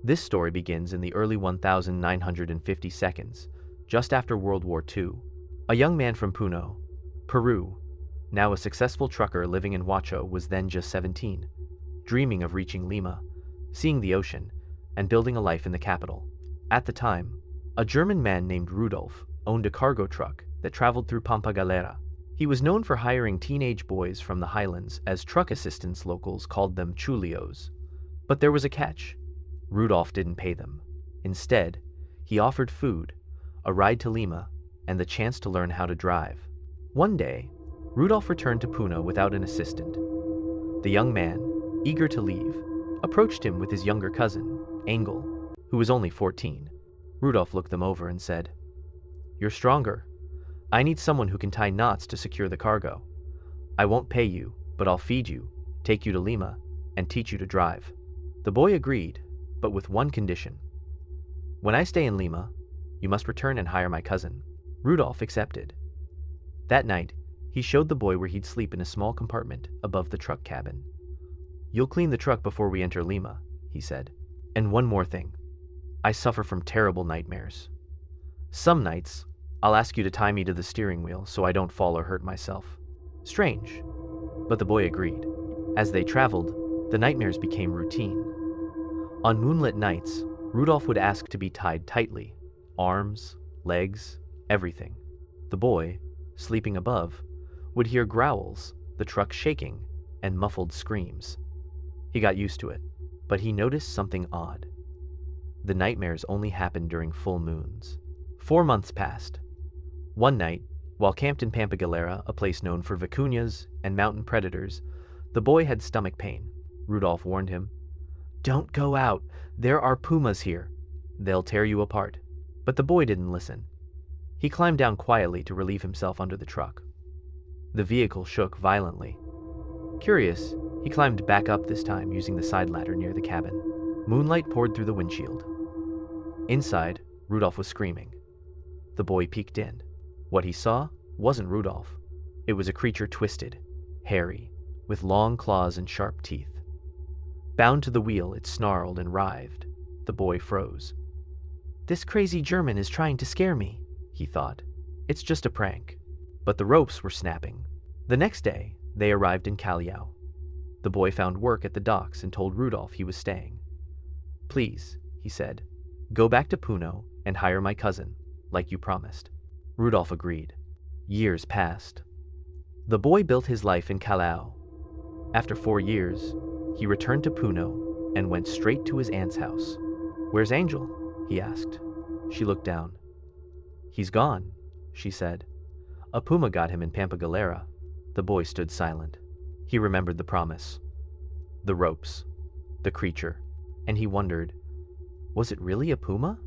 This story begins in the early 1950 seconds, just after World War II. A young man from Puno, Peru, now a successful trucker living in Huacho, was then just 17, dreaming of reaching Lima, seeing the ocean, and building a life in the capital. At the time, a German man named Rudolf owned a cargo truck that traveled through Pampa Galera. He was known for hiring teenage boys from the highlands as truck assistants. Locals called them chulios. But there was a catch. Rudolf didn't pay them. Instead, he offered food, a ride to Lima, and the chance to learn how to drive. One day, Rudolf returned to Puno without an assistant. The young man, eager to leave, approached him with his younger cousin, Engel, who was only 14. Rudolf looked them over and said, "You're stronger. I need someone who can tie knots to secure the cargo. I won't pay you, but I'll feed you, take you to Lima, and teach you to drive." The boy agreed, but with one condition. "When I stay in Lima, you must return and hire my cousin." Rudolf accepted. That night, he showed the boy where he'd sleep in a small compartment above the truck cabin. "You'll clean the truck before we enter Lima," he said. "And one more thing. I suffer from terrible nightmares. Some nights, I'll ask you to tie me to the steering wheel so I don't fall or hurt myself." Strange, but the boy agreed. As they traveled, the nightmares became routine. On moonlit nights, Rudolf would ask to be tied tightly, arms, legs, everything. The boy, sleeping above, would hear growls, the truck shaking, and muffled screams. He got used to it, but he noticed something odd. The nightmares only happened during full moons. 4 months passed. One night, while camped in Pampa Galera, a place known for vicuñas and mountain predators, the boy had stomach pain. Rudolf warned him, "Don't go out. There are pumas here. They'll tear you apart." But the boy didn't listen. He climbed down quietly to relieve himself under the truck. The vehicle shook violently. Curious, he climbed back up this time using the side ladder near the cabin. Moonlight poured through the windshield. Inside, Rudolf was screaming. The boy peeked in. What he saw wasn't Rudolf. It was a creature twisted, hairy, with long claws and sharp teeth. Bound to the wheel, it snarled and writhed. The boy froze. "This crazy German is trying to scare me," he thought. "It's just a prank." But the ropes were snapping. The next day, they arrived in Callao. The boy found work at the docks and told Rudolf he was staying. "Please," he said, "go back to Puno and hire my cousin, like you promised." Rudolf agreed. Years passed. The boy built his life in Callao. After 4 years, he returned to Puno and went straight to his aunt's house. "Where's Angel?" he asked. She looked down. "He's gone," she said. "A puma got him in Pampa Galera." The boy stood silent. He remembered the promise, the ropes, the creature, and he wondered, was it really a puma?